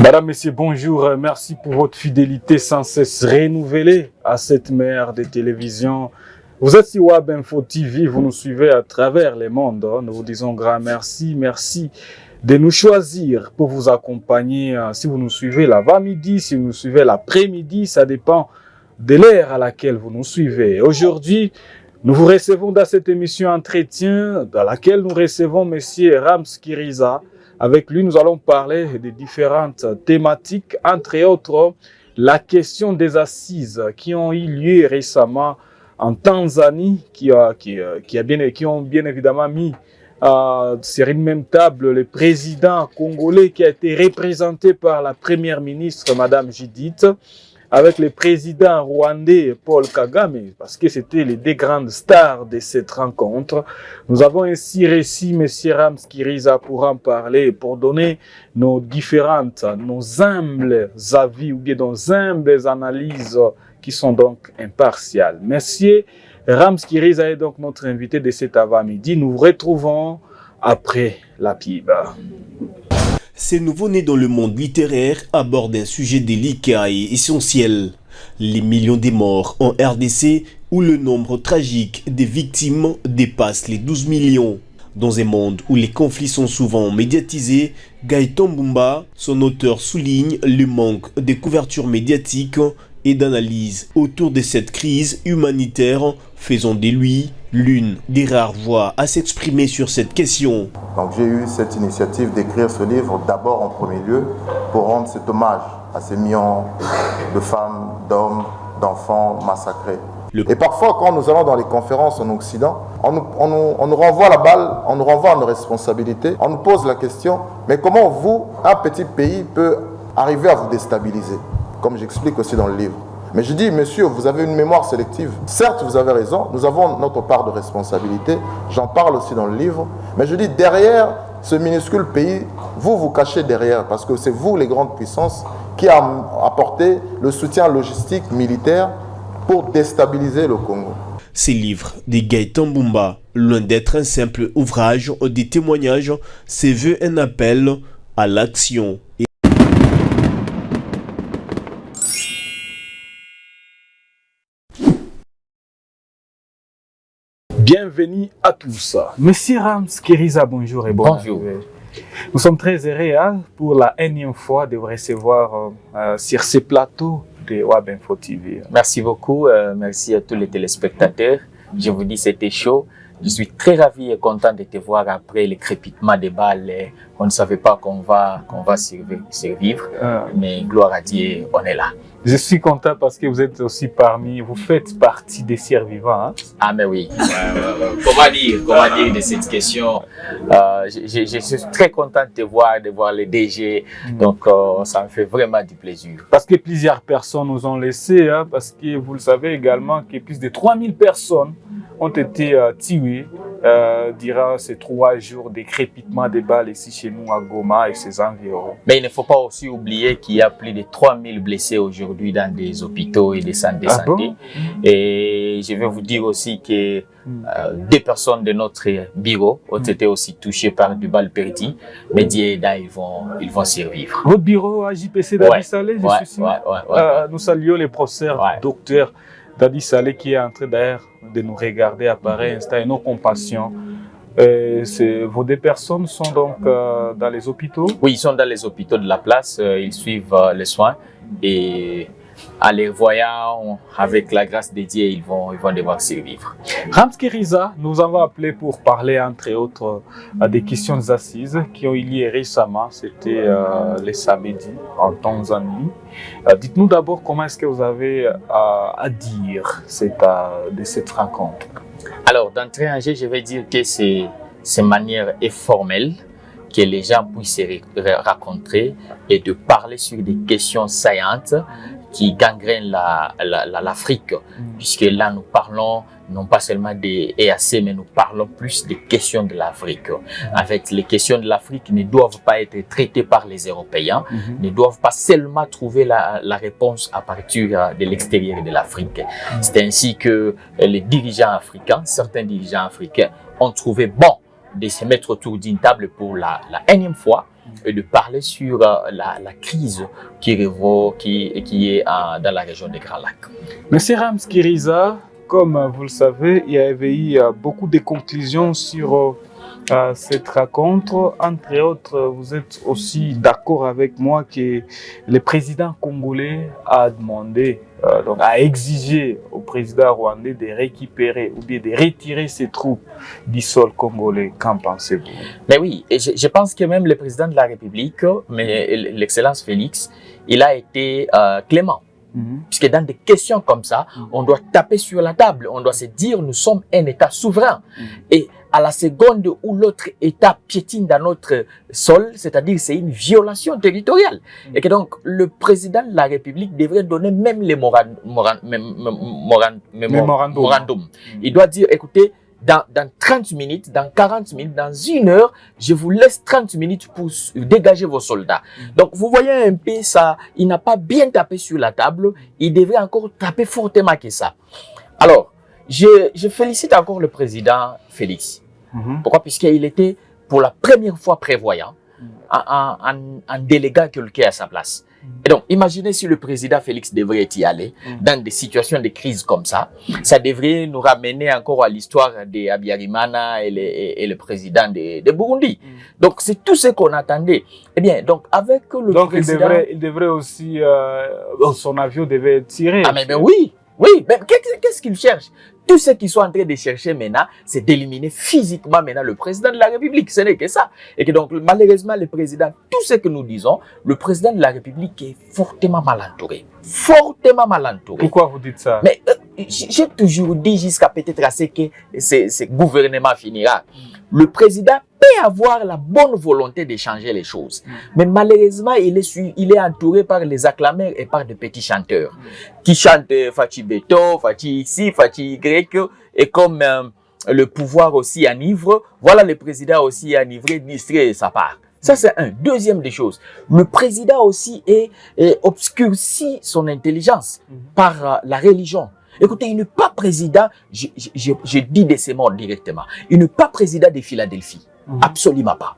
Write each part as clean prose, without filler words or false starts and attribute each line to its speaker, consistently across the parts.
Speaker 1: Madame, Messieurs, bonjour. Merci pour votre fidélité sans cesse renouvelée à cette mère de télévision. Vous êtes sur Web Info TV, vous nous suivez à travers le monde. Nous vous disons grand merci. Merci de nous choisir pour vous accompagner. Si vous nous suivez l'avant-midi, si vous nous suivez l'après-midi, ça dépend de l'heure à laquelle vous nous suivez. Aujourd'hui, nous vous recevons dans cette émission Entretien, dans laquelle nous recevons Monsieur Rams Kiriza. Avec lui, nous allons parler de différentes thématiques, entre autres la question des assises qui ont eu lieu récemment en Tanzanie, qui ont bien évidemment mis sur une même table le président congolais qui a été représenté par la première ministre, Madame Judith, avec le président rwandais Paul Kagame, parce que c'était les deux grandes stars de cette rencontre. Nous avons ainsi reçu M. Rams Kiriza pour en parler, pour donner nos humbles avis ou bien nos humbles analyses qui sont donc impartiales. Monsieur Rams Kiriza est donc notre invité de cet avant-midi. Nous vous retrouvons après la pub.
Speaker 2: Ces nouveaux-nés dans le monde littéraire abordent un sujet délicat et essentiel. Les millions de morts en RDC où le nombre tragique des victimes dépasse les 12 millions. Dans un monde où les conflits sont souvent médiatisés, Gaëtan Mbumba, son auteur, souligne le manque de couverture médiatique et d'analyse autour de cette crise humanitaire, faisant de lui l'une des rares voix à s'exprimer sur cette question.
Speaker 3: Donc j'ai eu cette initiative d'écrire ce livre d'abord en premier lieu pour rendre cet hommage à ces millions de femmes, d'hommes, d'enfants massacrés. Et parfois quand nous allons dans les conférences en Occident, on nous renvoie la balle, on nous renvoie à nos responsabilités, on nous pose la question, mais comment vous, un petit pays, peut arriver à vous déstabiliser? Comme j'explique aussi dans le livre. Mais je dis, monsieur, vous avez une mémoire sélective. Certes, vous avez raison, nous avons notre part de responsabilité, j'en parle aussi dans le livre, mais je dis, derrière ce minuscule pays, vous cachez derrière, parce que c'est vous, les grandes puissances, qui a apporté le soutien logistique, militaire, pour déstabiliser le Congo.
Speaker 2: Ces livres de Gaëtan Mbumba, loin d'être un simple ouvrage ou des témoignages, se veut un appel à l'action.
Speaker 1: Bienvenue à tous. Monsieur Rams Kiriza, bonjour et
Speaker 4: bonjour.
Speaker 1: Nous sommes très heureux pour la énième fois de vous recevoir sur ce plateau de Web Info TV.
Speaker 4: Merci beaucoup, merci à tous les téléspectateurs. Je vous dis, c'était chaud. Je suis très ravi et content de te voir après le crépitement des balles. On ne savait pas qu'on va survivre, mais gloire à Dieu, on est là.
Speaker 1: Je suis content parce que vous êtes aussi vous faites partie des survivants. Hein?
Speaker 4: Ah mais oui. Comment dire de cette question? Je suis très content de voir les DG. Donc ça me fait vraiment du plaisir.
Speaker 1: Parce que plusieurs personnes nous ont laissé, hein, parce que vous le savez également que plus de 3000 personnes ont été tuées durant ces 3 jours de crépitement des balles ici chez nous à Goma et ses environs.
Speaker 4: Mais il ne faut pas aussi oublier qu'il y a plus de 3000 blessés aujourd'hui dans des hôpitaux et des centres de santé. Bon? Et je vais vous dire aussi que 2 personnes de notre bureau ont été aussi touchées par du balle perdu. Mais Dieu aidant, ils vont survivre.
Speaker 1: Votre bureau à JPC d'Adi Salé, je suis sûr. Nous saluons les professeurs, docteurs d'Adi Salé qui est en train d'ailleurs de nous regarder à pareil instant et nos compassions. Vos 2 personnes sont donc dans les hôpitaux?
Speaker 4: Oui, ils sont dans les hôpitaux de la place, ils suivent les soins et en les voyant, avec la grâce de Dieu, ils vont devoir survivre.
Speaker 1: Rams Kiriza, nous avons appelé pour parler entre autres des questions d'assises qui ont eu lieu récemment, c'était le samedi en Tanzanie. Dites-nous d'abord comment est-ce que vous avez à dire de cette rencontre?
Speaker 4: Alors, d'entrée en jeu, je vais dire que c'est une manière informelle que les gens puissent se rencontrer et de parler sur des questions saillantes qui gangrènent l'Afrique, puisque là nous parlons non pas seulement des EAC, mais nous parlons plus des questions de l'Afrique. En fait, les questions de l'Afrique ne doivent pas être traitées par les Européens, ne doivent pas seulement trouver la réponse à partir de l'extérieur de l'Afrique. C'est ainsi que les dirigeants africains, certains dirigeants africains, ont trouvé bon de se mettre autour d'une table pour la énième fois et de parler sur la crise qui est dans la région des Grands Lacs.
Speaker 1: Monsieur Rams Kiriza, comme vous le savez, il y avait eu beaucoup de conclusions sur cette rencontre. Entre autres, vous êtes aussi d'accord avec moi que le président congolais a demandé, a exigé au président rwandais de récupérer ou bien de retirer ses troupes du sol congolais. Qu'en pensez-vous?
Speaker 4: Mais oui, et je pense que même le président de la République, mais l'excellence Félix, il a été clément. Puisque dans des questions comme ça, on doit taper sur la table, on doit se dire nous sommes un État souverain. Et à la seconde où l'autre État piétine dans notre sol, c'est-à-dire c'est une violation territoriale. Et que donc le président de la République devrait donner même les mémorandums. Il doit dire, écoutez, dans 30 minutes, dans 40 minutes, dans 1 heure, je vous laisse 30 minutes pour dégager vos soldats. Donc, vous voyez un peu ça, il n'a pas bien tapé sur la table, il devrait encore taper fortement que ça. Alors, je félicite encore le président Félix. Pourquoi? Puisqu'il était pour la première fois prévoyant en déléguant quelqu'un à sa place. Et donc, imaginez si le président Félix devrait y aller dans des situations de crise comme ça. Ça devrait nous ramener encore à l'histoire de Habyarimana et le président de Burundi. Donc, c'est tout ce qu'on attendait. Eh bien, donc, avec le président...
Speaker 1: Donc, il devrait aussi... son avion devait être tiré.
Speaker 4: Ah, mais oui. Oui, mais qu'est-ce qu'il cherche? Tout ce qu'ils sont en train de chercher maintenant, c'est d'éliminer physiquement maintenant le président de la République. Ce n'est que ça. Et que donc, malheureusement, le président, tout ce que nous disons, le président de la République est fortement mal entouré. Fortement mal entouré.
Speaker 1: Pourquoi vous dites ça?
Speaker 4: Mais j'ai toujours dit jusqu'à peut-être à ce que ce gouvernement finira. Le président peut avoir la bonne volonté de changer les choses. Mais malheureusement, il est entouré par les acclameurs et par des petits chanteurs qui chantent Fachi Beto, Fachi ici, Fachi Y, et comme le pouvoir aussi enivre, voilà le président aussi enivré, distrait de sa part. Ça, c'est un. Deuxième des choses, le président aussi est obscurci son intelligence par la religion. Écoutez, il n'est pas président, je dis de ces mots directement, il n'est pas président de Philadelphie. Absolument pas.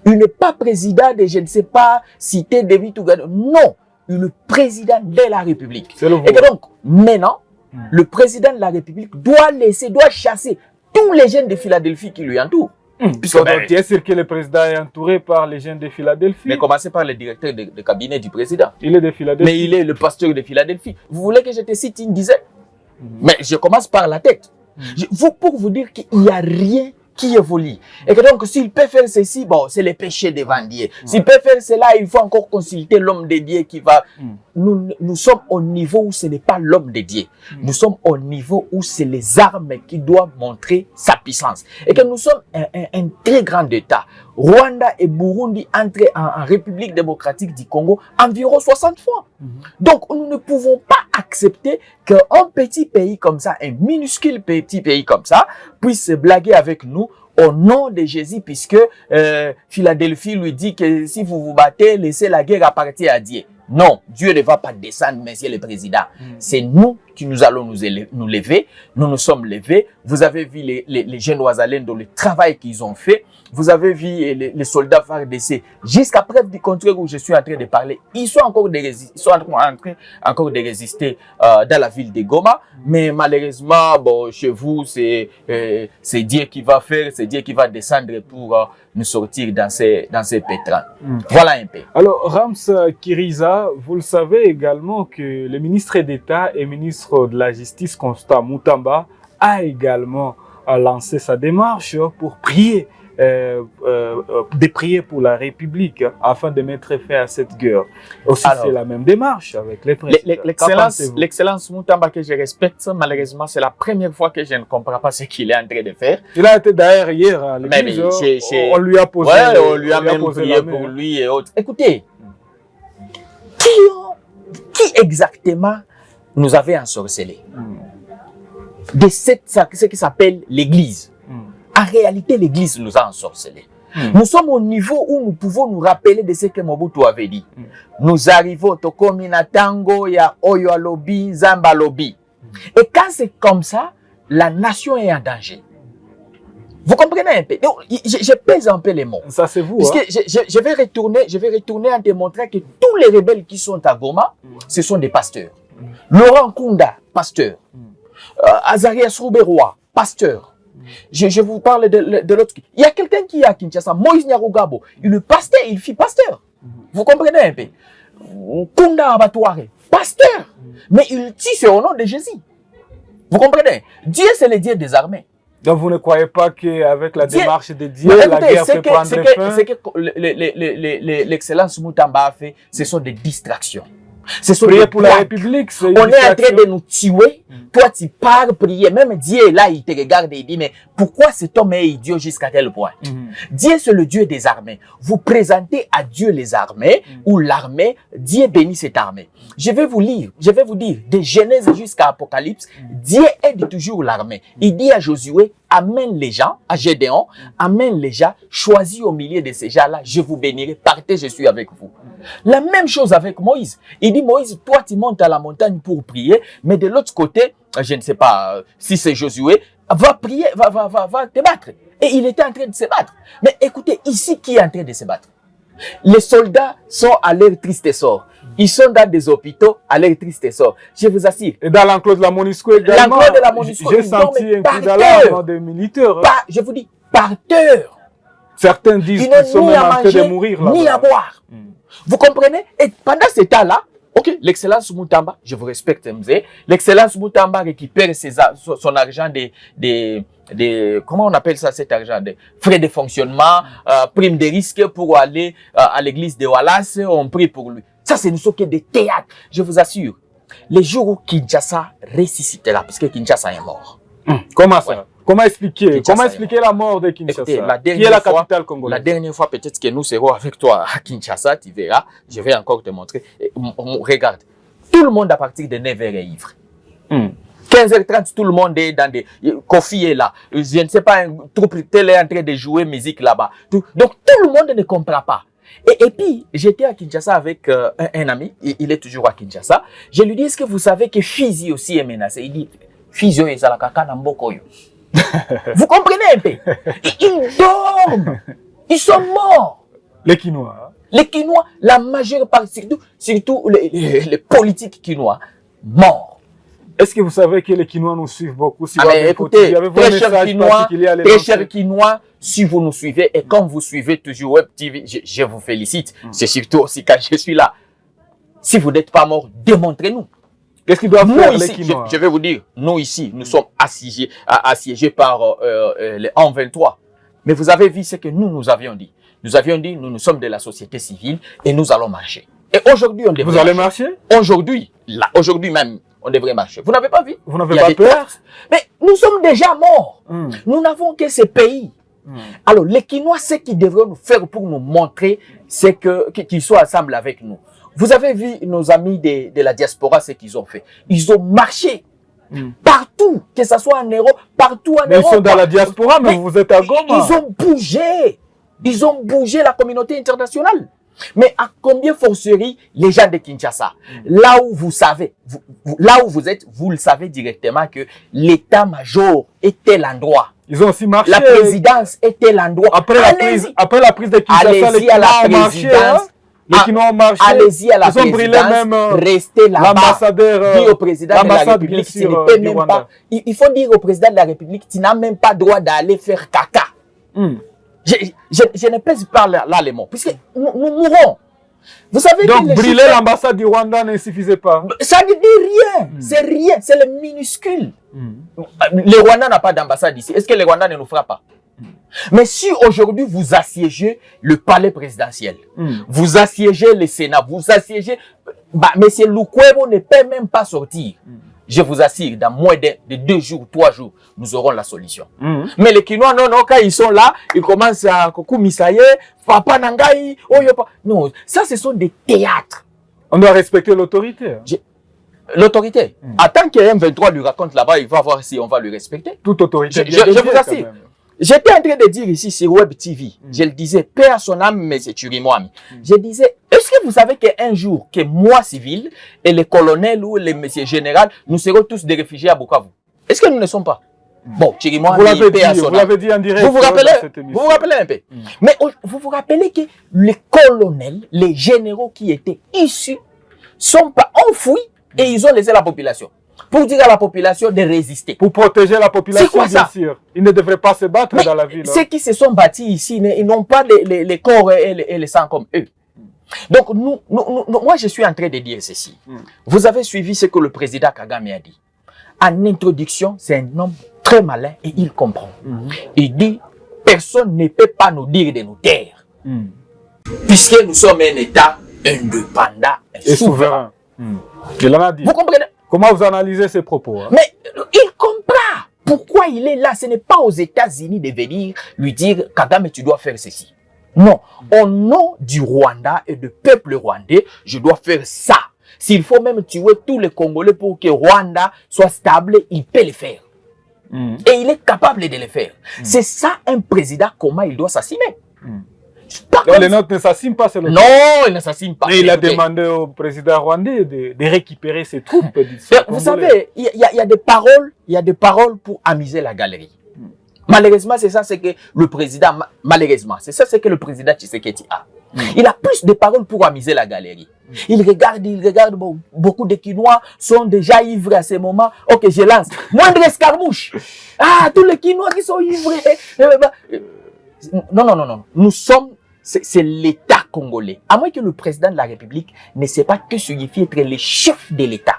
Speaker 4: Il n'est pas président de, je ne sais pas, cité de Vitougan. Non, il est président de la République. Et que donc, maintenant, le président de la République doit chasser tous les jeunes de Philadelphie qui lui entourent.
Speaker 1: Puisque tu es sûr que le président est entouré par les jeunes de Philadelphie.
Speaker 4: Mais commencez par le directeur de cabinet du président.
Speaker 1: Il est de Philadelphie.
Speaker 4: Mais il est le pasteur de Philadelphie. Vous voulez que je te cite une dizaine? Mais je commence par la tête. Pour vous dire qu'il n'y a rien qui évolue. Et que donc, s'il peut faire ceci, bon, c'est le péché devant Dieu. S'il peut faire cela, il faut encore consulter l'homme de Dieu qui va... Nous sommes au niveau où ce n'est pas l'homme de Dieu. Nous sommes au niveau où c'est les armes qui doivent montrer sa puissance. Et que nous sommes un très grand État. Rwanda et Burundi entrent en République démocratique du Congo environ 60 fois. Donc, nous ne pouvons pas accepter qu'un petit pays comme ça, un minuscule petit pays comme ça, puisse se blaguer avec nous au nom de Jésus, puisque Philadelphie lui dit que si vous vous battez, laissez la guerre appartenir à Dieu. Non, Dieu ne va pas descendre, monsieur le président. C'est nous qui nous allons nous lever. Nous nous sommes levés. Vous avez vu les jeunes Ouazalènes dans le travail qu'ils ont fait. Vous avez vu les soldats FARDC. Jusqu'à preuve du contraire où je suis en train de parler, ils sont encore en train encore de résister dans la ville de Goma. Mais malheureusement, bon, chez vous, c'est Dieu qui va faire, c'est Dieu qui va descendre pour nous sortir dans ces pétrins. Voilà un peu.
Speaker 1: Alors, Rams Kiriza, vous le savez également que le ministre d'État et ministre de la Justice, Constant Moutamba, a également lancé sa démarche pour prier, de prier pour la République afin de mettre fin à cette guerre. Aussi, c'est la même démarche avec les présidents.
Speaker 4: L'excellence Moutamba que je respecte, malheureusement, c'est la première fois que je ne comprends pas ce qu'il est en train de faire.
Speaker 1: Il a été d'ailleurs hier à l'église, on lui a posé,
Speaker 4: on lui a même prié pour lui et autres. Écoutez, qui exactement nous avait ensorcelés de ce qui s'appelle l'Église? En réalité, l'Église nous a ensorcelés. Nous sommes au niveau où nous pouvons nous rappeler de ce que Mobutu avait dit. Nous arrivons Tokomi na tango ya oyo alobi zamba lobi. Et quand c'est comme ça, la nation est en danger. Vous comprenez un peu? Donc, je pèse un peu les mots.
Speaker 1: Ça, c'est vous.
Speaker 4: Parce que je vais retourner en démontrant que tous les rebelles qui sont à Goma, ce sont des pasteurs. Laurent Kunda, pasteur. Azarias Rouberois, pasteur. Je vous parle de l'autre. Il y a quelqu'un qui est à Kinshasa, Moïse Nyarugabo. Il est pasteur, il fit pasteur. Vous comprenez un peu? Kunda Abatouare, pasteur. Mais il tisse au nom de Jésus. vous comprenez? Dieu, c'est le Dieu des armées.
Speaker 1: Donc vous ne croyez pas qu'avec la démarche de Dieu, la guerre peut prendre fin?
Speaker 4: Ce que l'excellence Moutamba a fait, ce sont des distractions.
Speaker 1: Prier pour la République, c'est une
Speaker 4: on est en train
Speaker 1: distraction.
Speaker 4: de nous tuer. Toi, tu pars prier. Même Dieu est là, il te regarde et il dit, mais pourquoi cet homme est idiot jusqu'à tel point? Dieu, c'est le Dieu des armées. Vous présentez à Dieu les armées ou l'armée. Dieu bénit cette armée. Je vais vous dire, de Genèse jusqu'à Apocalypse, Dieu aide toujours l'armée. Il dit à Josué, amène les gens, à Gédéon, amène les gens, choisis au milieu de ces gens-là, je vous bénirai, partez, je suis avec vous. La même chose avec Moïse. Il dit, Moïse, toi, tu montes à la montagne pour prier, mais de l'autre côté, je ne sais pas si c'est Josué, va prier, va te battre. Et il était en train de se battre. Mais écoutez, ici, qui est en train de se battre? Les soldats sont à leur triste sort. Ils sont dans des hôpitaux à leur triste sort. Je vous assure.
Speaker 1: Et dans l'enclos de la MONUSCO également.
Speaker 4: L'enclos de la MONUSCO.
Speaker 1: J'ai senti un cri d'alarme des militaires.
Speaker 4: Je vous dis, par terre.
Speaker 1: Certains disent qu'ils sont même en train de mourir là.
Speaker 4: Ni à boire. Vous comprenez? Et pendant ce temps-là, ok, l'excellence Moutamba, je vous respecte, Mzé. L'excellence Moutamba récupère son argent comment on appelle ça, cet argent? Des frais de fonctionnement, prime de risque pour aller à l'église de Wallace, on prie pour lui. Ça, c'est une sorte de théâtre. Je vous assure, les jours où Kinshasa ressuscitera, parce que Kinshasa est mort.
Speaker 1: Comment ça?
Speaker 4: Ouais.
Speaker 1: Comment expliquer?
Speaker 4: Kinshasa
Speaker 1: Comment expliquer la mort de Kinshasa?
Speaker 4: Écoutez,
Speaker 1: qui est la capitale congolaise?
Speaker 4: La dernière fois, peut-être que nous serons avec toi à Kinshasa, tu verras. Je vais encore te montrer. Regarde, tout le monde à partir de 9h est ivre. 15h30, tout le monde est dans des... Kofi est là. Je ne sais pas, un troupe tel est en train de jouer musique là-bas. Donc, tout le monde ne comprend pas. Et puis, j'étais à Kinshasa avec un ami. Il est toujours à Kinshasa. Je lui dis, est-ce que vous savez que Fizi aussi est menacé? Il dit, Fizi est à la kaka nambokoyo. Vous comprenez un peu? Ils dorment. Ils sont morts.
Speaker 1: Les Kinois.
Speaker 4: Les Kinois, la majeure partie, surtout les politiques Kinois, morts.
Speaker 1: Est-ce que vous savez que les Kinois nous suivent beaucoup? Si
Speaker 4: mais écoutez, très chers Kinois, si vous nous suivez et quand vous suivez toujours Web TV, je vous félicite. C'est surtout aussi quand je suis là. Si vous n'êtes pas morts, démontrez-nous.
Speaker 1: Qu'est-ce qu'ils doivent faire,
Speaker 4: ici,
Speaker 1: les Kinois?
Speaker 4: je vais vous dire, nous ici, nous sommes assiégés par les N23. Mais vous avez vu ce que nous avions dit. Nous avions dit, nous sommes de la société civile et nous allons marcher. Et aujourd'hui, on devrait
Speaker 1: Vous allez marcher?
Speaker 4: Aujourd'hui, là, aujourd'hui même, on devrait marcher. Vous n'avez pas vu?
Speaker 1: Vous n'avez pas peur?
Speaker 4: Mais nous sommes déjà morts. Nous n'avons que ces pays. Alors, les Kinois, ce qu'ils devraient nous faire pour nous montrer, c'est qu'ils soient ensemble avec nous. Vous avez vu nos amis de la diaspora, ce qu'ils ont fait. Ils ont marché partout, que ce soit en Europe, partout en Europe.
Speaker 1: Ils sont dans la diaspora, mais vous êtes à Goma.
Speaker 4: Ils ont bougé. Ils ont bougé la communauté internationale. Mais à combien forcerie les gens de Kinshasa? Là où vous savez, là où vous êtes, vous le savez directement que l'état-major est tel endroit.
Speaker 1: Ils ont aussi marché.
Speaker 4: La présidence est tel endroit.
Speaker 1: Après la prise de Kinshasa, les Kinois ont marché. Les Kinois ont marché.
Speaker 4: Allez-y à la
Speaker 1: Ils ont brûlé même
Speaker 4: restez là-bas.
Speaker 1: L'ambassadeur.
Speaker 4: Dis au président de la République, tu ne peux même pas. Il faut dire au président de la République, tu n'as même pas droit d'aller faire caca. Je ne pèse pas là les mots, puisque nous mourrons. Vous savez
Speaker 1: donc,
Speaker 4: que
Speaker 1: brûler l'ambassade du Rwanda ne suffisait pas.
Speaker 4: Ça ne dit rien. C'est rien. C'est le minuscule. Le Rwanda n'a pas d'ambassade ici. Est-ce que le Rwanda ne nous fera pas? Mais si aujourd'hui vous assiégez le palais présidentiel, vous assiégez le Sénat, vous assiégez... M. Lukwebo ne peut même pas sortir. Je vous assure, dans moins de 2 jours, 3 jours, nous aurons la solution. Mais les Kinois, non, quand ils sont là, ils commencent à Kokumisaye, Papa Nangai, Oyopa. Non, ça, ce sont des théâtres.
Speaker 1: On doit respecter l'autorité.
Speaker 4: L'autorité. Attends que M23 lui raconte là-bas, il va voir si on va lui respecter.
Speaker 1: Toute autorité.
Speaker 4: Je vous assure. J'étais en train de dire ici sur Web TV, je le disais, paix à son âme, mais c'est Turimwami. Je disais, est-ce que vous savez qu'un jour, que moi, civil, et les colonels ou les messieurs généraux, nous serons tous des réfugiés à Bukavu? Est-ce que nous ne sommes pas? Bon, Chirimoya,
Speaker 1: vous l'avez dit en direct.
Speaker 4: Vous vous rappelez un peu. Mais vous vous rappelez que les colonels, les généraux qui étaient issus, sont pas enfouis et ils ont laissé la population. Pour dire à la population de résister.
Speaker 1: Pour protéger la population,
Speaker 4: quoi,
Speaker 1: bien sûr. Ils ne devraient pas se battre dans la ville.
Speaker 4: Ceux qui se sont bâtis ici, ils n'ont pas les corps et les sangs comme eux. Donc, moi, je suis en train de dire ceci. Vous avez suivi ce que le président Kagame a dit. En introduction, c'est un homme très malin et il comprend. Il dit, personne ne peut pas nous dire de nous taire. Puisque nous sommes un État indépendant et souverain.
Speaker 1: Il en a dit.
Speaker 4: Vous comprenez?
Speaker 1: Comment vous analysez ces propos?
Speaker 4: Mais il comprend pourquoi il est là. Ce n'est pas aux États-Unis de venir lui dire, Kagame, tu dois faire ceci. Non, au nom du Rwanda et du peuple rwandais, je dois faire ça. S'il faut même tuer tous les Congolais pour que Rwanda soit stable, il peut le faire. Et il est capable de le faire. C'est ça un président, comment il doit s'assumer.
Speaker 1: Les nôtres ne s'assument pas, c'est le
Speaker 4: Non, il ne s'assume pas.
Speaker 1: Mais il a demandé au président rwandais de récupérer ses troupes.
Speaker 4: Vous savez, il y a des paroles pour amuser la galerie. Malheureusement, c'est ça, c'est que le président, c'est ça, c'est que le président Tshisekedi a. Il a plus de paroles pour amuser la galerie. Il regarde, beaucoup de Quinois sont déjà ivres à ce moment. Ok, je lance. Moindre escarmouche. Ah, tous les Quinois qui sont ivres. Non. Nous sommes, c'est l'État congolais. À moins que le président de la République ne sait pas que signifie être le chef de l'État.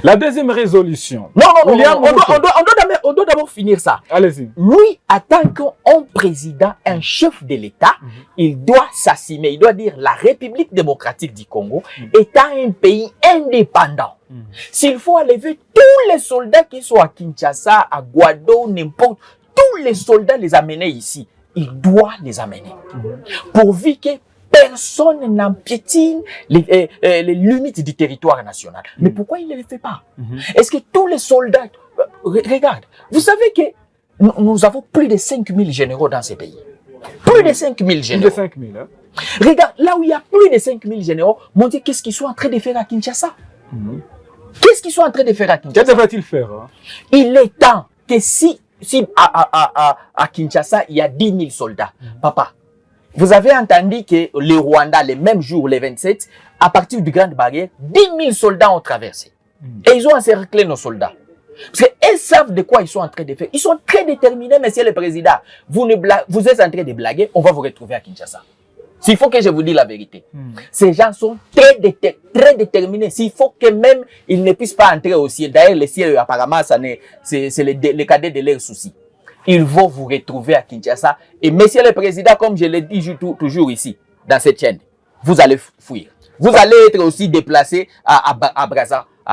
Speaker 1: La deuxième résolution.
Speaker 4: Non, on doit d'abord finir ça.
Speaker 1: Allez-y.
Speaker 4: Lui, en tant qu'homme président, un chef de l'État, il doit s'assumer. Il doit dire la République démocratique du Congo étant un pays indépendant. S'il faut enlever tous les soldats qui sont à Kinshasa, à Guado, n'importe, tous les soldats les amener ici, il doit les amener. Pourvu que personne n'empiétine les limites du territoire national. Mais pourquoi il ne le fait pas? Est-ce que tous les soldats... Regarde, vous savez que nous avons plus de 5000 généraux dans ces pays. Plus de 5000 généraux.
Speaker 1: Plus de 5000, hein?
Speaker 4: Regarde, là où il y a plus de 5000 généraux, mon Dieu, qu'est-ce qu'ils sont en train de faire à Kinshasa? Qu'est-ce qu'ils sont en train de faire à Kinshasa?
Speaker 1: Que devrait-il faire?
Speaker 4: Il est temps que si à Kinshasa, il y a 10 000 soldats, papa, vous avez entendu que le Rwanda, le même jour, le 27, à partir du Grande Barrière, 10 000 soldats ont traversé. Et ils ont encerclé nos soldats. Parce qu'ils savent de quoi ils sont en train de faire. Ils sont très déterminés, monsieur le président. Vous êtes en train de blaguer, on va vous retrouver à Kinshasa. S'il faut que je vous dise la vérité. Ces gens sont très déterminés. S'il faut que même ils ne puissent pas entrer au ciel. D'ailleurs, le ciel, apparemment, c'est le cadet de leurs soucis. Ils vont vous retrouver à Kinshasa. Et monsieur le président, comme je l'ai dit toujours ici, dans cette chaîne, vous allez fuir. Vous allez être aussi déplacé à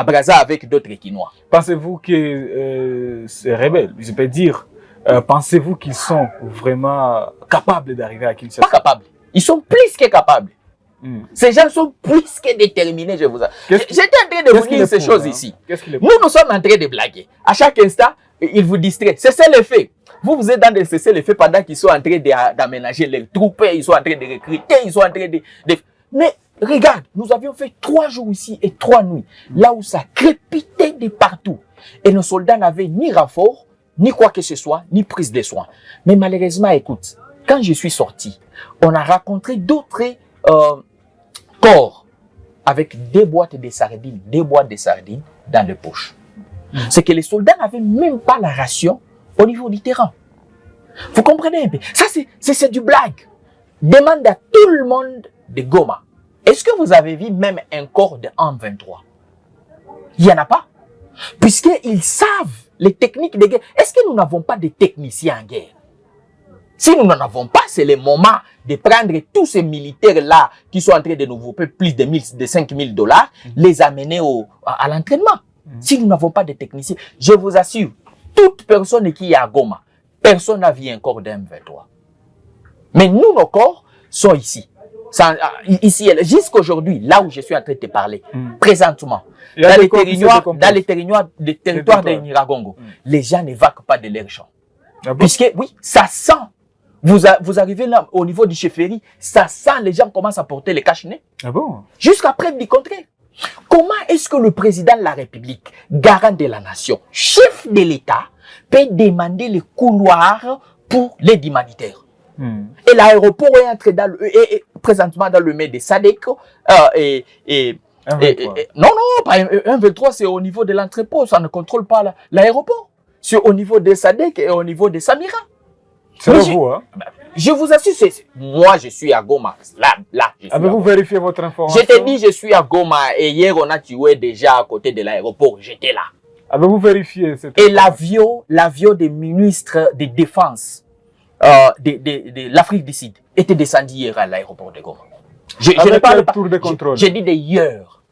Speaker 4: Brazza avec d'autres Quinois.
Speaker 1: Pensez-vous que ces rebelles, je peux dire, pensez-vous qu'ils sont vraiment capables d'arriver à Kinshasa?
Speaker 4: Pas capables. Ils sont plus que capables. Ces gens sont plus que déterminés, je vous assure. J'étais en train de vous dire ces choses ici. Nous sommes en train de blaguer. À chaque instant, ils vous distraient. C'est ça le fait. Vous êtes dans des cessez-le-feu pendant qu'ils sont en train d'aménager leurs troupes, ils sont en train de recruter, ils sont en train de... Mais regarde, nous avions fait 3 jours ici et 3 nuits, là où ça crépitait de partout. Et nos soldats n'avaient ni renfort, ni quoi que ce soit, ni prise de soins. Mais malheureusement, écoute, quand je suis sorti, on a rencontré d'autres corps avec des boîtes de sardines dans les poches. C'est que les soldats n'avaient même pas la ration au niveau du terrain. Vous comprenez un peu? Ça, c'est du blague. Demande à tout le monde de Goma. Est-ce que vous avez vu même un corps de 1-23? Il n'y en a pas. Puisqu'ils savent les techniques de guerre. Est-ce que nous n'avons pas de techniciens en guerre? Si nous n'en avons pas, c'est le moment de prendre tous ces militaires-là qui sont en train de nous vouer plus de 5 000 $, les amener à l'entraînement. Si nous n'avons pas de techniciens, je vous assure, toute personne qui est à Goma, personne n'a vu un corps d'un M23. Mais nous, nos corps sont ici. Ici, jusqu'aujourd'hui, là où je suis en train de te parler, présentement, dans les territoires de Nyiragongo, les gens ne vaquent pas de leur champ.
Speaker 1: Ah bon?
Speaker 4: Puisque, oui, ça sent. Vous arrivez là, au niveau du chefferie, ça sent, les gens commencent à porter les cache-nez.
Speaker 1: Ah bon?
Speaker 4: Jusqu'à preuve du contraire. Comment est-ce que le président de la République, garant de la nation, chef de l'État, peut demander le couloir pour l'aide humanitaire. Et l'aéroport est entré est présentement dans le mail de SADC. Non, pas un 23, c'est au niveau de l'entrepôt. Ça ne contrôle pas l'aéroport. C'est au niveau de SADC et au niveau de Samira.
Speaker 1: C'est vous, hein?
Speaker 4: Je vous assure, moi je suis à Goma. Là,
Speaker 1: avez-vous vérifié votre information?
Speaker 4: Je t'ai dit, je suis à Goma et hier on a tué déjà à côté de l'aéroport. J'étais là.
Speaker 1: Avez-vous vérifié cette
Speaker 4: Et l'avion des ministres de défense de l'Afrique du Sud était descendu hier à l'aéroport de Goma. Je ne parle pas.
Speaker 1: Tour de contrôle.
Speaker 4: J'ai dit d'ailleurs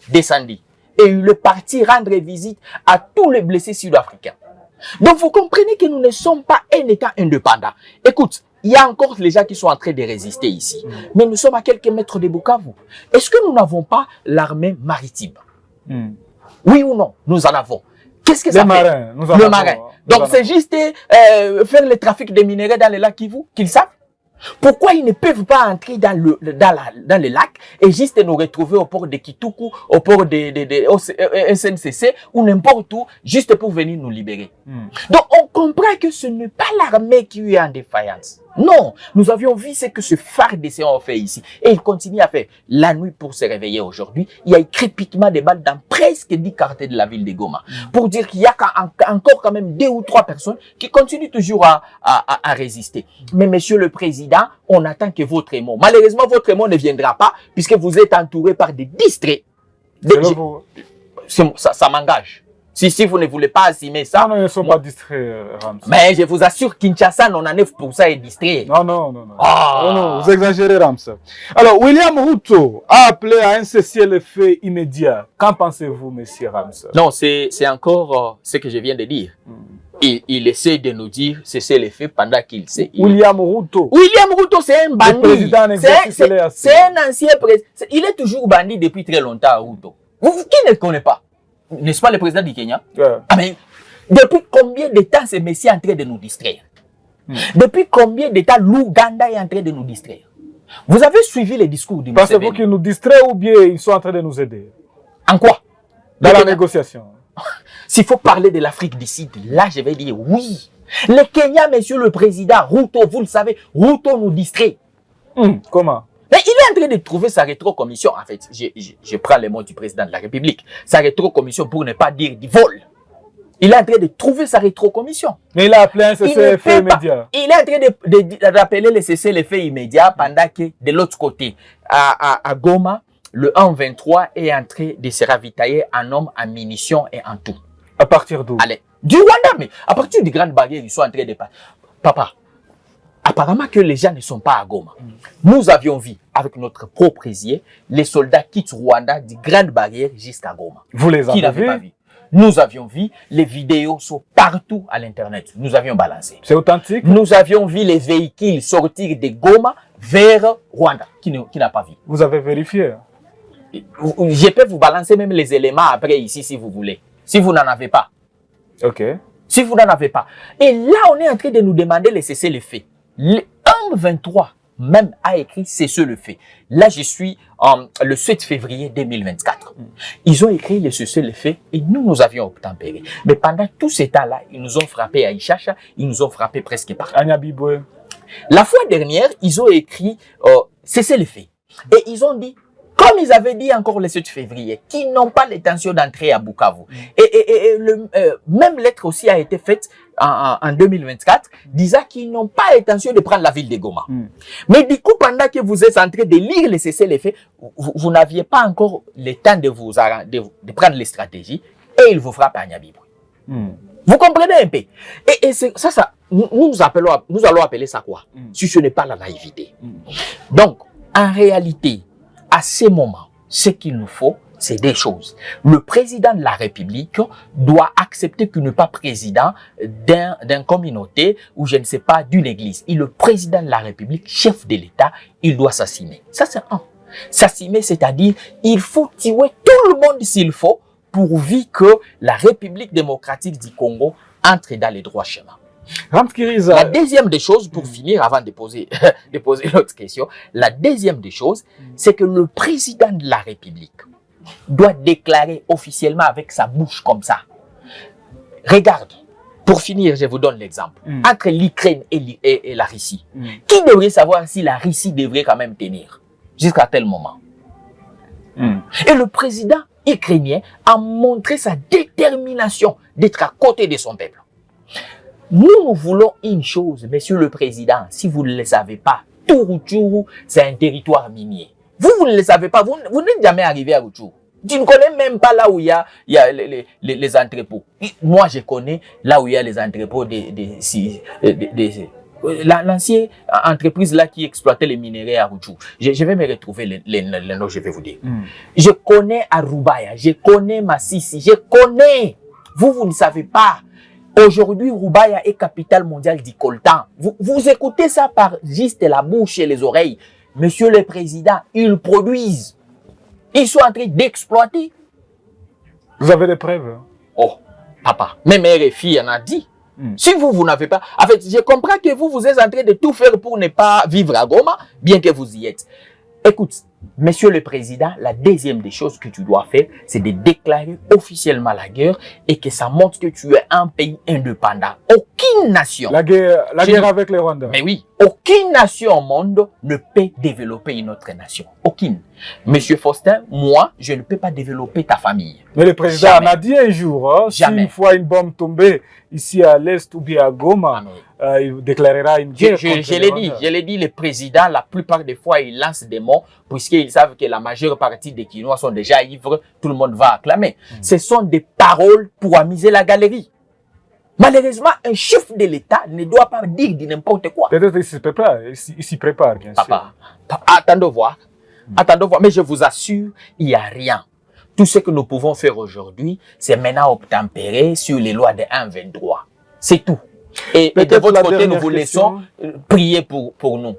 Speaker 4: descendu. Et il est parti rendre visite à tous les blessés sud-africains. Donc vous comprenez que nous ne sommes pas un État indépendant. Écoute, il y a encore les gens qui sont en train de résister ici. Mais nous sommes à quelques mètres de Bukavu. Est-ce que nous n'avons pas l'armée maritime? Oui ou non? Nous en avons. Qu'est-ce que ça fait? Le marin. Donc c'est juste faire le trafic des minéraux dans les lacs Kivu qu'ils savent. Pourquoi ils ne peuvent pas entrer dans le lac et juste nous retrouver au port de Kituku, au port de SNCC ou n'importe où, juste pour venir nous libérer? Donc on comprend que ce n'est pas l'armée qui est en défaillance. Non, nous avions vu ce que ce FARDC a fait ici. Et il continue à faire. La nuit, pour se réveiller aujourd'hui, il y a eu crépitement des balles dans presque 10 quartiers de la ville de Goma. Pour dire qu'il y a encore quand même 2 ou 3 personnes qui continuent toujours à résister. Mais monsieur le président, on attend que votre mot. Malheureusement, votre mot ne viendra pas puisque vous êtes entouré par des distraits. Ça m'engage. Si vous ne voulez pas assumer ça...
Speaker 1: Non, ils ne sont pas distraits, Rams.
Speaker 4: Mais je vous assure, Kinshasa, 99% est distrait.
Speaker 1: Non, vous exagérez, Rams. Alors, William Ruto a appelé à un cessez-le-feu immédiat. Qu'en pensez-vous, monsieur Rams?
Speaker 4: Non, c'est encore ce que je viens de dire. Il essaie de nous dire cessez-le-feu pendant qu'il sait.
Speaker 1: William Ruto,
Speaker 4: c'est un bandit.
Speaker 1: Le président en exercice,
Speaker 4: c'est un ancien président. Il est toujours bandit depuis très longtemps, Ruto. Qui ne le connaît pas? N'est-ce pas le président du Kenya? Ah, mais depuis combien de temps ce monsieur est en train de nous distraire? Depuis combien de temps l'Ouganda est en train de nous distraire? Vous avez suivi les discours du
Speaker 1: Museveni? Pensez-vous qu'ils nous distraient ou bien ils sont en train de nous aider?
Speaker 4: En quoi?
Speaker 1: Dans la négociation.
Speaker 4: S'il faut parler de l'Afrique du Sud, là je vais dire oui. Le Kenya, monsieur le président, Ruto, vous le savez, Ruto nous distrait.
Speaker 1: Comment?
Speaker 4: Mais il est en train de trouver sa rétrocommission. En fait, je prends les mots du président de la République. Sa rétrocommission pour ne pas dire du vol. Il est en train de trouver sa rétrocommission.
Speaker 1: Mais il a appelé un cessez-le-feu immédiat.
Speaker 4: Il est en train d'appeler le cessez-le-feu immédiat pendant que de l'autre côté, à Goma, le 1-23 est en train de se ravitailler en hommes, en munitions et en tout.
Speaker 1: À partir d'où?
Speaker 4: Allez, du Rwanda, mais à partir des grandes barrières, ils sont en train de... Papa, apparemment que les gens ne sont pas à Goma. Nous avions vu, avec notre propre yeux, les soldats quittent Rwanda des grandes barrières jusqu'à Goma.
Speaker 1: Vous les avez vus?
Speaker 4: Pas vu. Nous avions vu, les vidéos sont partout à l'internet. Nous avions balancé.
Speaker 1: C'est authentique?
Speaker 4: Nous avions vu les véhicules sortir de Goma vers Rwanda. Qui n'a pas vu?
Speaker 1: Vous avez vérifié?
Speaker 4: Je peux vous balancer même les éléments après ici si vous voulez. Si vous n'en avez pas.
Speaker 1: Ok.
Speaker 4: Si vous n'en avez pas. Et là, on est en train de nous demander de cesser le fait. Le 1-23 même a écrit cessez-le-feu. Là, je suis le 7 février 2024. Ils ont écrit le cessez-le-feu et nous avions obtempéré. Mais pendant tout ce temps-là, ils nous ont frappé à Ishasha, ils nous ont frappé presque partout.
Speaker 1: Anyabibwe.
Speaker 4: La fois dernière, ils ont écrit cessez-le-feu. Et ils ont dit, comme ils avaient dit encore le 7 février, qu'ils n'ont pas l'intention d'entrer à Bukavu. Et même lettre aussi a été faite en 2024, disant qu'ils n'ont pas l'intention de prendre la ville de Goma. Mais du coup, pendant que vous êtes en train de lire les cessez-le-feu, vous n'aviez pas encore le temps de prendre les stratégies et ils vous frappent à Nyabibwe. Vous comprenez un peu? Et ça, nous allons appeler ça quoi? Si ce n'est pas la naïveté. Donc, en réalité, à ce moment, ce qu'il nous faut, c'est des choses. Le président de la République doit accepter qu'il n'est pas président d'une communauté ou je ne sais pas, d'une église. Il est le président de la République, chef de l'État, il doit s'assumer. Ça, c'est un. S'assumer, c'est-à-dire, il faut tuer tout le monde s'il faut, pourvu que la République démocratique du Congo entre dans les droits chemins. La deuxième des choses, pour finir, avant de poser l'autre question, la deuxième des choses, c'est que le président de la République doit déclarer officiellement avec sa bouche comme ça. Regarde, Pour finir, je vous donne l'exemple. Entre l'Ukraine et la Russie, qui devrait savoir si la Russie devrait quand même tenir jusqu'à tel moment? Et le président ukrainien a montré sa détermination d'être à côté de son peuple. Nous voulons une chose, monsieur le président, si vous ne le savez pas, tout Rutshuru, c'est un territoire minier. Vous ne le savez pas, vous n'êtes jamais arrivé à Rutshuru. Tu ne connais même pas là où il y a les entrepôts. Moi, je connais là où il y a les entrepôts l'ancienne entreprise là qui exploitait les minéraux à Rutshuru. Je vais me retrouver les noms, je vais vous dire. Je connais Arubaya, je connais Massissi, je connais. Vous ne savez pas. Aujourd'hui, Rubaya est capitale mondiale du coltan. Vous écoutez ça par juste la bouche et les oreilles. Monsieur le Président, ils produisent. Ils sont en train d'exploiter.
Speaker 1: Vous avez des preuves?
Speaker 4: Oh, papa, même RFI en a dit. Si vous n'avez pas... En fait, je comprends que vous êtes en train de tout faire pour ne pas vivre à Goma, bien que vous y êtes. Écoute, monsieur le président, la deuxième des choses que tu dois faire, c'est de déclarer officiellement la guerre et que ça montre que tu es un pays indépendant. Aucune nation...
Speaker 1: La guerre avec les Rwandais.
Speaker 4: Mais oui, aucune nation au monde ne peut développer une autre nation. Aucune. Monsieur Faustin, moi, je ne peux pas développer ta famille.
Speaker 1: Mais le président en a dit un jour, si une fois une bombe tombée ici à l'Est ou bien à Goma, il déclarera une guerre.
Speaker 4: Je l'ai dit, le président, la plupart des fois, il lance des mots, puisqu'ils savent que la majeure partie des Kinois sont déjà ivres, tout le monde va acclamer. Ce sont des paroles pour amuser la galerie. Malheureusement, un chef de l'État ne doit pas dire n'importe quoi.
Speaker 1: Peut-être qu'il s'y prépare, bien sûr.
Speaker 4: Papa, attendons voir. Attendons voir. Mais je vous assure, il n'y a rien. Tout ce que nous pouvons faire aujourd'hui, c'est maintenant obtempérer sur les lois de 1,23. C'est tout. Et de votre côté, nous vous laissons prier pour nous.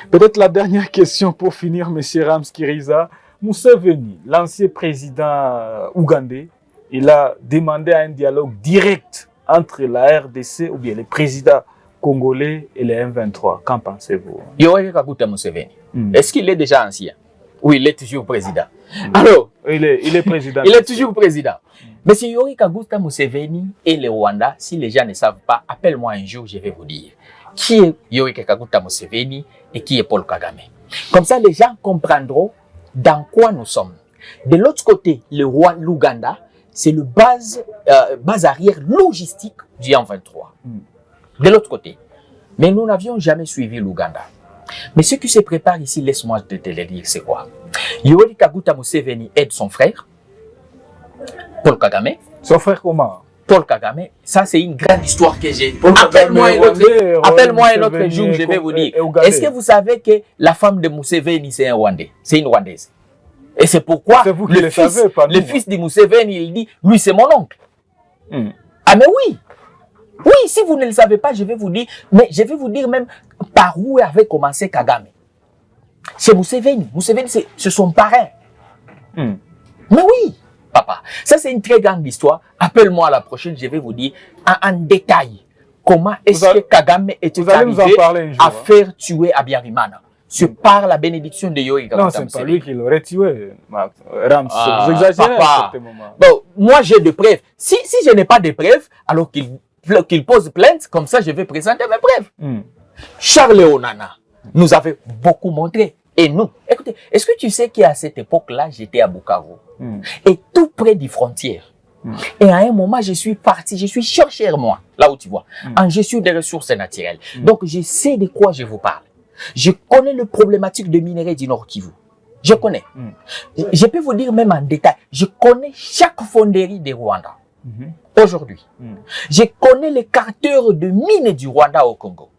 Speaker 1: Peut-être la dernière question pour finir, M. Ramskiriza. Museveni, l'ancien président ougandais, il a demandé un dialogue direct entre la RDC ou bien les présidents congolais et les M23. Qu'en pensez-vous?
Speaker 4: Yoweri Kaguta Museveni, est-ce qu'il est déjà ancien? Oui, il est toujours président. Alors,
Speaker 1: il est président.
Speaker 4: Il est toujours président. Monsieur Yoweri Kaguta Museveni et le Rwanda, si les gens ne savent pas, appelle-moi un jour, je vais vous dire qui est Yoweri Kaguta Museveni et qui est Paul Kagame. Comme ça, les gens comprendront dans quoi nous sommes. De l'autre côté, l'Ouganda, c'est le base arrière logistique du M23. De l'autre côté. Mais nous n'avions jamais suivi l'Ouganda. Mais ce qui se prépare ici, laisse-moi te le dire, c'est quoi? Yoweri Kaguta Museveni aide son frère, Paul Kagame.
Speaker 1: Son frère comment?
Speaker 4: Paul Kagame, ça c'est une grande histoire que j'ai. Appelle-moi un autre jour, je vais vous dire. Est-ce que vous savez que la femme de Museveni, c'est un Rwandais? C'est une Rwandaise. Et c'est pourquoi le fils de Museveni, il dit, lui c'est mon oncle. Ah mais oui. Oui, si vous ne le savez pas, je vais vous dire, mais je vais vous dire même par où avait commencé Kagame. C'est Museveni. Museveni, c'est son parrain. Mais oui, papa. Ça, c'est une très grande histoire. Appelle-moi à la prochaine, je vais vous dire en détail comment est-ce que Kagame était arrivé à faire tuer Abiyarimana. C'est par la bénédiction de Yoweri Kaguta Museveni.
Speaker 1: Non, c'est pas lui qui l'aurait tué. Rams, vous exagérez à ce moment.
Speaker 4: Bon, moi, j'ai des preuves. Si je n'ai pas de preuves, alors qu'il pose plainte, comme ça, je vais présenter mes preuves. Charles Onana nous avait beaucoup montré. Et nous, écoutez, est-ce que tu sais qu'à cette époque-là, j'étais à Bukavu, et tout près des frontières. Et à un moment, je suis parti, je suis chercheur, moi, là où tu vois, en gestion des ressources naturelles. Donc, je sais de quoi je vous parle. Je connais le problématique de minerais du Nord Kivu. Je connais. Je peux vous dire même en détail, je connais chaque fonderie des Rwanda. Aujourd'hui. Je connais les carteurs de mines du Rwanda au Congo.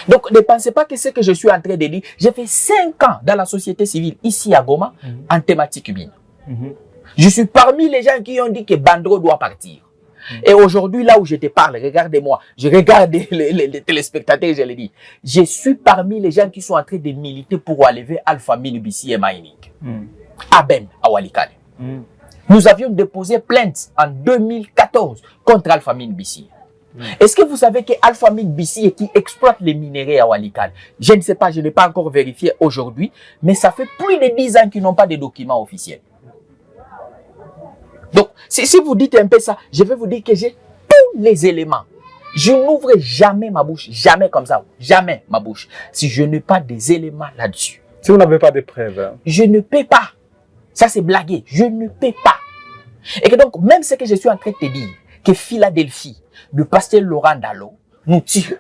Speaker 4: Donc, ne pensez pas que ce que je suis en train de dire, j'ai fait 5 ans dans la société civile, ici à Goma, en thématique mine. Je suis parmi les gens qui ont dit que Bandro doit partir. Et aujourd'hui, là où je te parle, regardez-moi, je regarde les téléspectateurs, je le dis. Je suis parmi les gens qui sont en train de militer pour enlever Alpha Mine BC et Mining. À Ben, à Walikale. Nous avions déposé plainte en 2014 contre Alpha Mine BC. Est-ce que vous savez que Alpha Mine BC qui exploite les minéraux à Walikale? Je ne sais pas, je n'ai pas encore vérifié aujourd'hui, mais ça fait plus de 10 ans qu'ils n'ont pas de documents officiels. Donc, si vous dites un peu ça, je vais vous dire que j'ai tous les éléments. Je n'ouvre jamais ma bouche, jamais comme ça, jamais ma bouche, si je n'ai pas des éléments là-dessus.
Speaker 1: Si vous n'avez pas de preuves. Hein.
Speaker 4: Je ne peux pas. Ça, c'est blagué. Je ne peux pas. Et que donc, même ce que je suis en train de te dire, que Philadelphie, le pasteur Laurent Dallot, nous tue.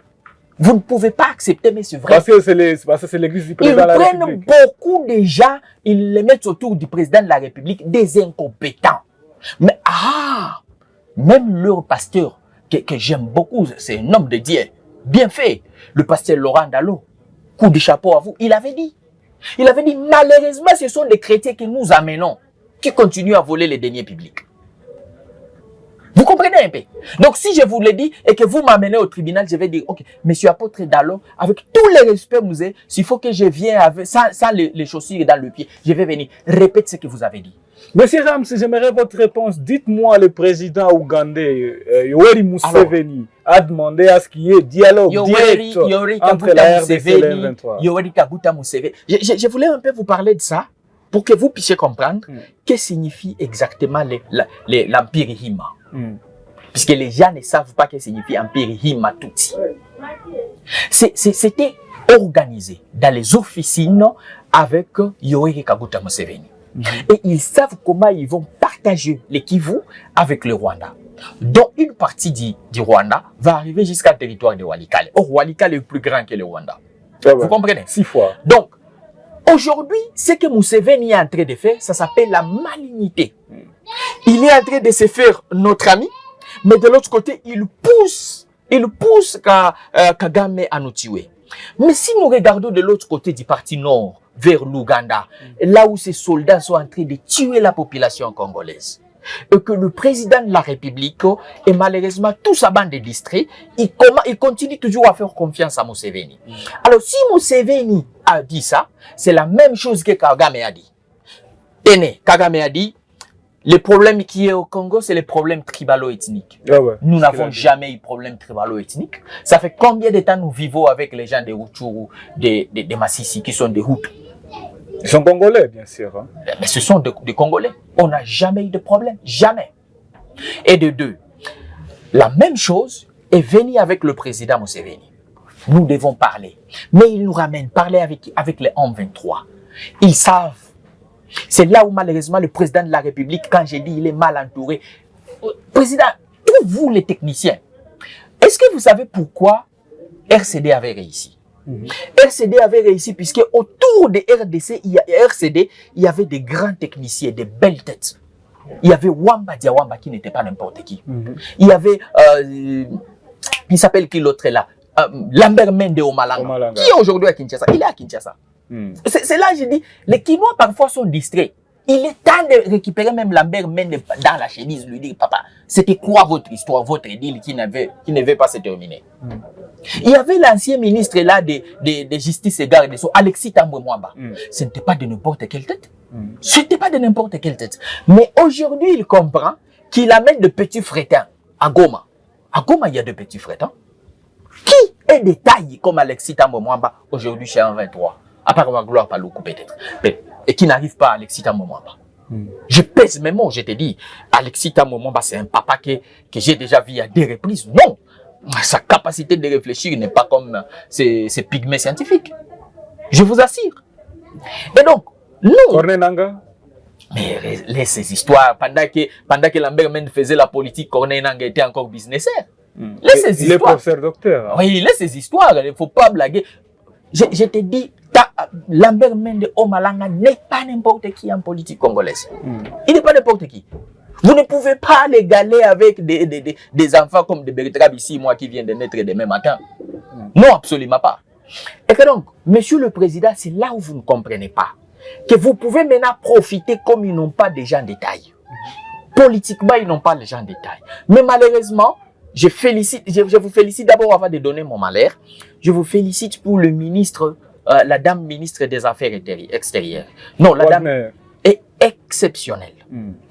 Speaker 4: Vous ne pouvez pas accepter, mais c'est vrai.
Speaker 1: Parce que c'est l'église du président de la République.
Speaker 4: Ils prennent beaucoup de gens, ils les mettent autour du président de la République, des incompétents. Mais même leur pasteur, que j'aime beaucoup, c'est un homme de Dieu, bien fait. Le pasteur Laurent Dallot, coup de chapeau à vous, il avait dit, malheureusement, ce sont des chrétiens que nous amenons, qui continuent à voler les deniers publics. Vous comprenez un peu? Donc, si je vous le dis et que vous m'amenez au tribunal, je vais dire, ok, monsieur apôtre Dallot, avec tout le respect, musée, s'il faut que je vienne avec, sans les chaussures dans le pied, je vais venir. Répète ce que vous avez dit.
Speaker 1: Monsieur Rams, j'aimerais votre réponse. Dites-moi, le président ougandais, Yoweri Museveni, a demandé à ce qu'il y ait dialogue direct entre la RDC et le M23.
Speaker 4: Yoweri Kaguta Museveni. Je voulais un peu vous parler de ça pour que vous puissiez comprendre que signifie exactement l'Empire Hima. Puisque les gens ne savent pas ce que signifie Empire Hima Tutsi. C'était organisé dans les officines avec Yoweri Kaguta Museveni. Et ils savent comment ils vont partager les Kivu avec le Rwanda. Donc une partie du Rwanda va arriver jusqu'au territoire de Walikale. Or, Walikale est plus grand que le Rwanda. Vous comprenez?
Speaker 1: 6 fois.
Speaker 4: Donc, aujourd'hui, ce que Museveni est en train de faire, ça s'appelle la malignité. Il est en train de se faire notre ami, mais de l'autre côté, il pousse Kagame à nous tuer. Mais si nous regardons de l'autre côté du parti nord, vers l'Ouganda, là où ces soldats sont en train de tuer la population congolaise, et que le président de la République et malheureusement tout sa bande de distraits, il continue toujours à faire confiance à Museveni. Alors si Museveni a dit ça, c'est la même chose que Kagame a dit. Tenez, Kagame a dit, le problème qui est au Congo, c'est le problème tribalo-ethnique. Nous n'avons jamais eu de problème tribalo-ethnique. Ça fait combien de temps nous vivons avec les gens de Rutshuru, de Masisi, qui sont des Hutus?
Speaker 1: Ils sont congolais, bien sûr. Hein.
Speaker 4: Mais ce sont des Congolais. On n'a jamais eu de problème. Jamais. Et de deux, la même chose est venue avec le président Museveni. Nous devons parler. Mais ils nous ramènent parler avec les hommes 23. Ils savent. C'est là où malheureusement le président de la République, quand j'ai dit il est mal entouré. Président, tous vous les techniciens, est-ce que vous savez pourquoi RCD avait réussi? RCD avait réussi puisque autour de RCD, il y avait des grands techniciens, des belles têtes. Il y avait Wamba Diawamba qui n'était pas n'importe qui. Il y avait, il s'appelle qui l'autre là? Lambert Mende Omalanga. Qui est aujourd'hui à Kinshasa? Il est à Kinshasa. C'est là que je dis, les Kinois parfois sont distraits. Il est temps de récupérer même Lambert Mende dans la chemise, lui dire, papa, c'était quoi votre histoire, votre deal qui ne veut pas se terminer? Il y avait l'ancien ministre là de justice et garde des Sceaux, Alexis Tambwe Mwamba. Ce n'était pas de n'importe quelle tête. Ce n'était pas de n'importe quelle tête. Mais aujourd'hui, il comprend qu'il amène de petits frétins à Goma. À Goma, il y a de petits frétins. Qui est des tailles comme Alexis Tambwe Mwamba aujourd'hui chez 123? À part ma gloire Paloukou peut-être. Et qui n'arrive pas à Alexis Tambwe Mwamba. Je pèse mes mots, je te dis. Alexis Tambwe Mwamba, c'est un papa que j'ai déjà vu à 2 reprises. Non! Sa capacité de réfléchir n'est pas comme ces pygmées scientifiques. Je vous assure. Et donc, nous...
Speaker 1: Corneille Nangaa?
Speaker 4: Mais laisse ces histoires. Pendant que Lambert Mende faisait la politique, Corneille Nangaa était encore businessaire. Laisse ces histoires.
Speaker 1: Les professeurs docteurs.
Speaker 4: Oui, laisse ces histoires. Il ne faut pas blaguer. Je te dis, Lambert Mende Omalanga n'est pas n'importe qui en politique congolaise. Il n'est pas n'importe qui. Vous ne pouvez pas l'égaler avec des enfants comme des Bertrand ici, moi qui viens de naître demain matin. Non, absolument pas. Et que donc, monsieur le président, c'est là où vous ne comprenez pas. Que vous pouvez maintenant profiter comme ils n'ont pas de gens de taille. Politiquement, ils n'ont pas de gens de taille. Mais malheureusement, je vous félicite d'abord avant de donner mon malheur. Je vous félicite pour le ministre, la dame ministre des Affaires extérieures. Non, la dame est exceptionnelle.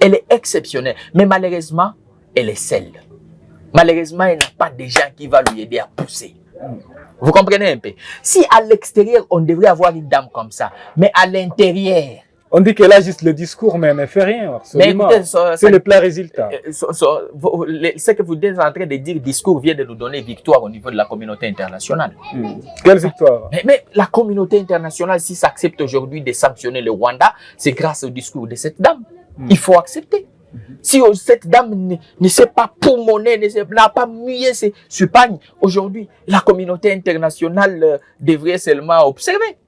Speaker 4: Elle est exceptionnelle. Mais malheureusement, elle est seule. Malheureusement, elle n'a pas de gens qui vont lui aider à pousser. Vous comprenez un peu? Si à l'extérieur, on devrait avoir une dame comme ça, mais à l'intérieur,
Speaker 1: On dit qu'elle a juste le discours, mais elle ne fait rien. Absolument. C'est le plat résultat.
Speaker 4: Ce que vous êtes en train de dire, discours vient de nous donner victoire au niveau de la communauté internationale.
Speaker 1: Quelle victoire?
Speaker 4: Mais la communauté internationale, si s'accepte aujourd'hui de sanctionner le Rwanda, c'est grâce au discours de cette dame. Il faut accepter. Si cette dame ne sait pas poumonner, n'a pas mouillé ce pagne, aujourd'hui, la communauté internationale devrait seulement observer.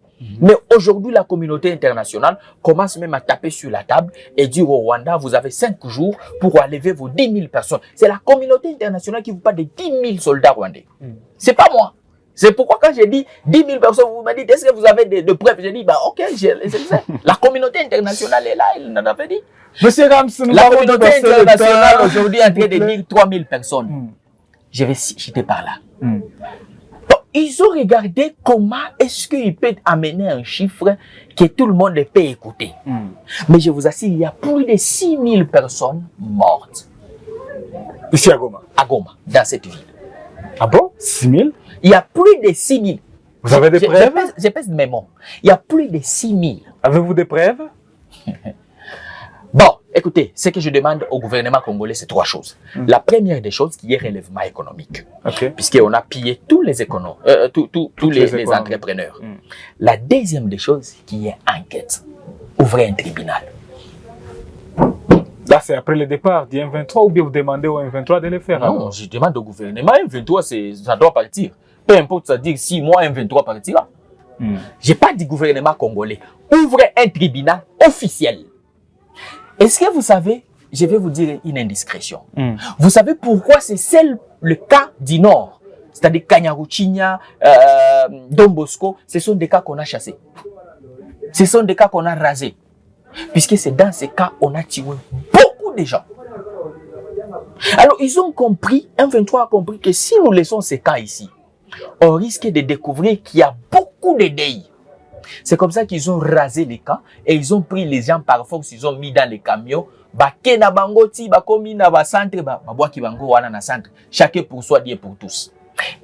Speaker 4: Mais aujourd'hui, la communauté internationale commence même à taper sur la table et dire au Rwanda, vous avez 5 jours pour enlever vos 10 000 personnes. C'est la communauté internationale qui vous parle de 10 000 soldats rwandais. C'est pas moi. C'est pourquoi quand j'ai dit 10 000 personnes, vous m'avez dit, est-ce que vous avez de preuves? J'ai dit, bah ok, la communauté internationale est là, elle en avait dit.
Speaker 1: Monsieur Rams,
Speaker 4: la communauté internationale aujourd'hui est en train de dire 3 000 personnes. J'étais par là. Donc, ils ont regardé comment est-ce qu'ils peuvent amener un chiffre que tout le monde peut écouter. Mais je vous assure, il y a plus de 6 000 personnes mortes.
Speaker 1: Ici à Goma?
Speaker 4: À Goma, dans cette ville.
Speaker 1: Ah bon? 6 000?
Speaker 4: Il y a plus de 6 000.
Speaker 1: Vous avez des preuves?
Speaker 4: Je pèse mes mots. Il y a plus de 6 000.
Speaker 1: Avez-vous des preuves?
Speaker 4: Bon, écoutez, ce que je demande au gouvernement congolais, c'est 3 choses. La première des choses qui est relèvement économique. Puisqu'on a pillé tous les économes, tous les entrepreneurs. La deuxième des choses qui est enquête. Ouvrez un tribunal.
Speaker 1: Là, c'est après le départ du M23 ou bien vous demandez au M23 de le faire?
Speaker 4: Non, je demande au gouvernement, M23, ça doit partir. Peu importe, ça dit 6 mois, M23 partira. Je n'ai pas dit gouvernement congolais. Ouvrez un tribunal officiel. Est-ce que vous savez, je vais vous dire une indiscrétion. Vous savez pourquoi c'est le cas du Nord, c'est-à-dire Kanyaruchinya, Don Bosco, ce sont des cas qu'on a chassés. Ce sont des cas qu'on a rasés. Puisque c'est dans ces cas qu'on a tué beaucoup de gens. Alors ils ont compris, M23 a compris que si nous laissons ces cas ici, on risque de découvrir qu'il y a beaucoup de deuils. C'est comme ça qu'ils ont rasé les camps et ils ont pris les gens par force, ils ont mis dans les camions. Chacun pour soi, Dieu pour tous.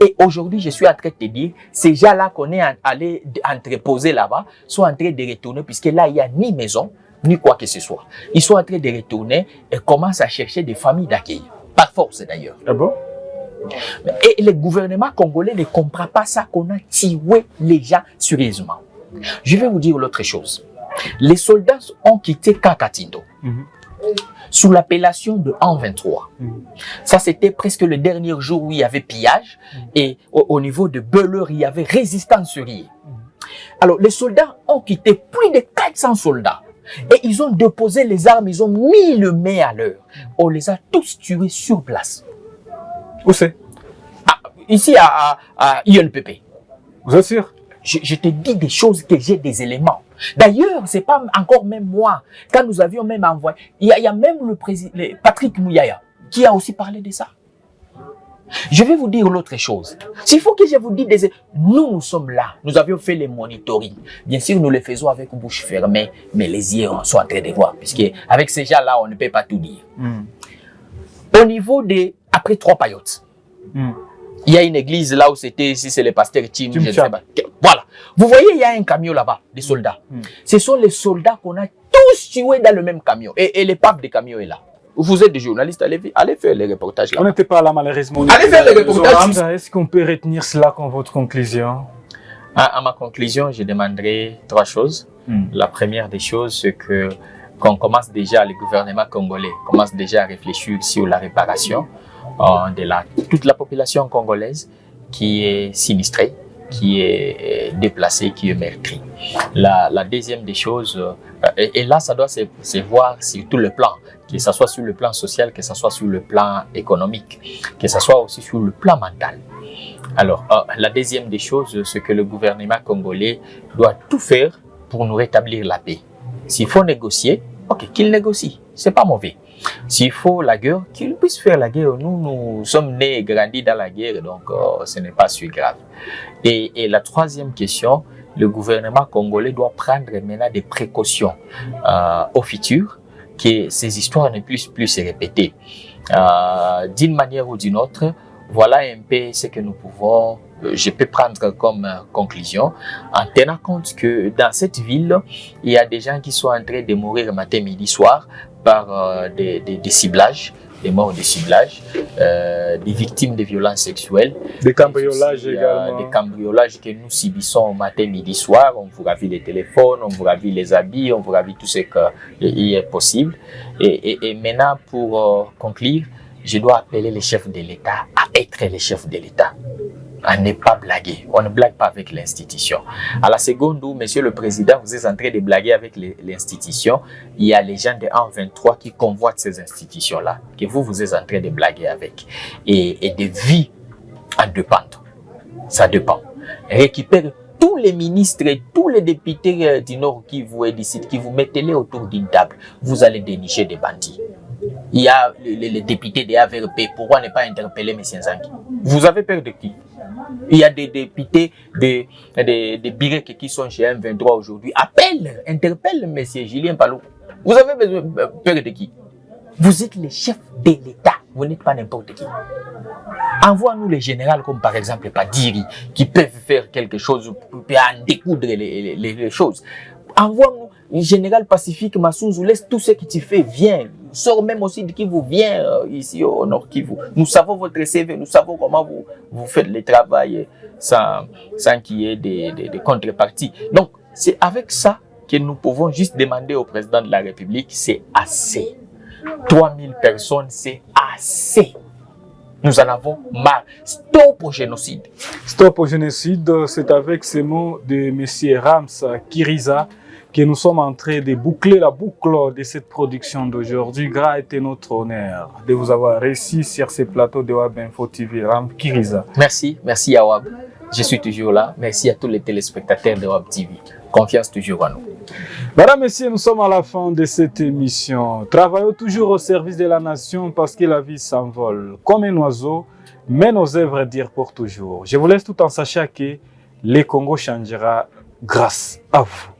Speaker 4: Et aujourd'hui, je suis en train de te dire, ces gens-là qu'on est allé entreposer là-bas sont en train de retourner, puisque là, il n'y a ni maison, ni quoi que ce soit. Ils sont en train de retourner et commencent à chercher des familles d'accueil. Par force d'ailleurs.
Speaker 1: Ah bon?
Speaker 4: Et le gouvernement congolais ne comprend pas ça, qu'on a tué les gens sérieusement. Je vais vous dire l'autre chose. Les soldats ont quitté Kakatindo sous l'appellation de An-23. Ça, c'était presque le dernier jour où il y avait pillage et au niveau de Beleur, il y avait résistance sur Rié. Alors, les soldats ont quitté plus de 400 soldats et ils ont déposé les armes, ils ont mis le main à l'heure. On les a tous tués sur place.
Speaker 1: Où c'est?
Speaker 4: Ici à INPP.
Speaker 1: Vous êtes sûr?
Speaker 4: Je te dis des choses que j'ai des éléments. D'ailleurs, c'est pas encore même moi. Quand nous avions même envoyé, il y a même le président Patrick Mouyaya qui a aussi parlé de ça. Je vais vous dire l'autre chose. S'il faut que je vous dise, nous sommes là. Nous avions fait les monitoring. Bien sûr, nous les faisons avec bouche fermée, mais les yeux sont en train de voir. Puisque avec ces gens-là, on ne peut pas tout dire. Au niveau des... Après 3 paillotes, il y a une église là où c'était, si c'est le pasteur Tim, je ne sais pas. Voilà. Vous voyez, il y a un camion là-bas, des soldats. Ce sont les soldats qu'on a tous tués dans le même camion. Et l'épave des camions est là. Vous êtes des journalistes, allez faire les reportages là.
Speaker 1: On n'était pas là malheureusement.
Speaker 4: Allez faire les reportages.
Speaker 1: Est-ce qu'on peut retenir cela comme votre conclusion?
Speaker 4: À ma conclusion, je demanderai 3 choses. La première des choses, c'est que qu'on commence déjà, le gouvernement congolais commence déjà à réfléchir sur la réparation de toute la population congolaise qui est sinistrée, qui est déplacée, qui est meurtrie. La deuxième des choses, et là ça doit se voir sur tout le plan, que ce soit sur le plan social, que ce soit sur le plan économique, que ce soit aussi sur le plan mental. Alors, la deuxième des choses, c'est que le gouvernement congolais doit tout faire pour nous rétablir la paix. S'il faut négocier, ok, qu'il négocie, c'est pas mauvais. S'il faut la guerre, qu'il puisse faire la guerre. Nous sommes nés et grandis dans la guerre, donc ce n'est pas si grave. Et la troisième question, le gouvernement congolais doit prendre maintenant des précautions au futur, que ces histoires ne puissent plus se répéter. D'une manière ou d'une autre, voilà un peu ce que nous pouvons je peux prendre comme conclusion en tenant compte que dans cette ville, il y a des gens qui sont en train de mourir matin, midi, soir par des ciblages, des morts de ciblage, des victimes de violences sexuelles.
Speaker 1: Des cambriolages également.
Speaker 4: Des cambriolages que nous subissons matin, midi, soir. On vous ravit les téléphones, on vous ravit les habits, on vous ravit tout ce qui est possible. Et maintenant, pour conclure, je dois appeler les chefs de l'État à être les chefs de l'État. À ne pas blaguer. On ne blague pas avec l'institution. À la seconde où, Monsieur le Président, vous êtes en train de blaguer avec l'institution, il y a les gens de 1-23 qui convoitent ces institutions-là, que vous êtes en train de blaguer avec. Et de vie en dépendre. Ça dépend. Récupère tous les ministres et tous les députés du Nord qui vous décident, qui vous mettez-les autour d'une table. Vous allez dénicher des bandits. Il y a les députés des AVRP. Pourquoi ne pas interpeller M. Nzangi? Vous avez peur de qui? Il y a des députés des Birek qui sont chez M23 aujourd'hui. Interpelle M. Julien Palou. Vous avez peur de qui? Vous êtes les chefs de l'État. Vous n'êtes pas n'importe qui. Envoie-nous les généraux comme par exemple Padiri qui peuvent faire quelque chose pour en découdre les choses. Envoie-nous le général Pacifique Massounzou, laisse tout ce que tu fais, viens. Sors même aussi de qui vous vient ici au Nord Kivu. Nous savons votre CV, nous savons comment vous faites le travail sans qu'il y ait des contreparties. Donc, c'est avec ça que nous pouvons juste demander au président de la République, c'est assez. 3000 personnes, c'est assez. Nous en avons marre. Stop au génocide.
Speaker 1: Stop au génocide, c'est avec ces mots de M. Rams Kiriza que nous sommes en train de boucler la boucle de cette production d'aujourd'hui. Gras a été notre honneur de vous avoir réussi sur ces plateaux de Wab Info TV. Ram Kiriza.
Speaker 4: Merci à Wab. Je suis toujours là. Merci à tous les téléspectateurs de Wab TV. Confiance toujours en nous.
Speaker 1: Mesdames, Messieurs, nous sommes à la fin de cette émission. Travaillons toujours au service de la nation parce que la vie s'envole comme un oiseau, mais nos œuvres durent pour toujours. Je vous laisse tout en sachant que le Congo changera grâce à vous.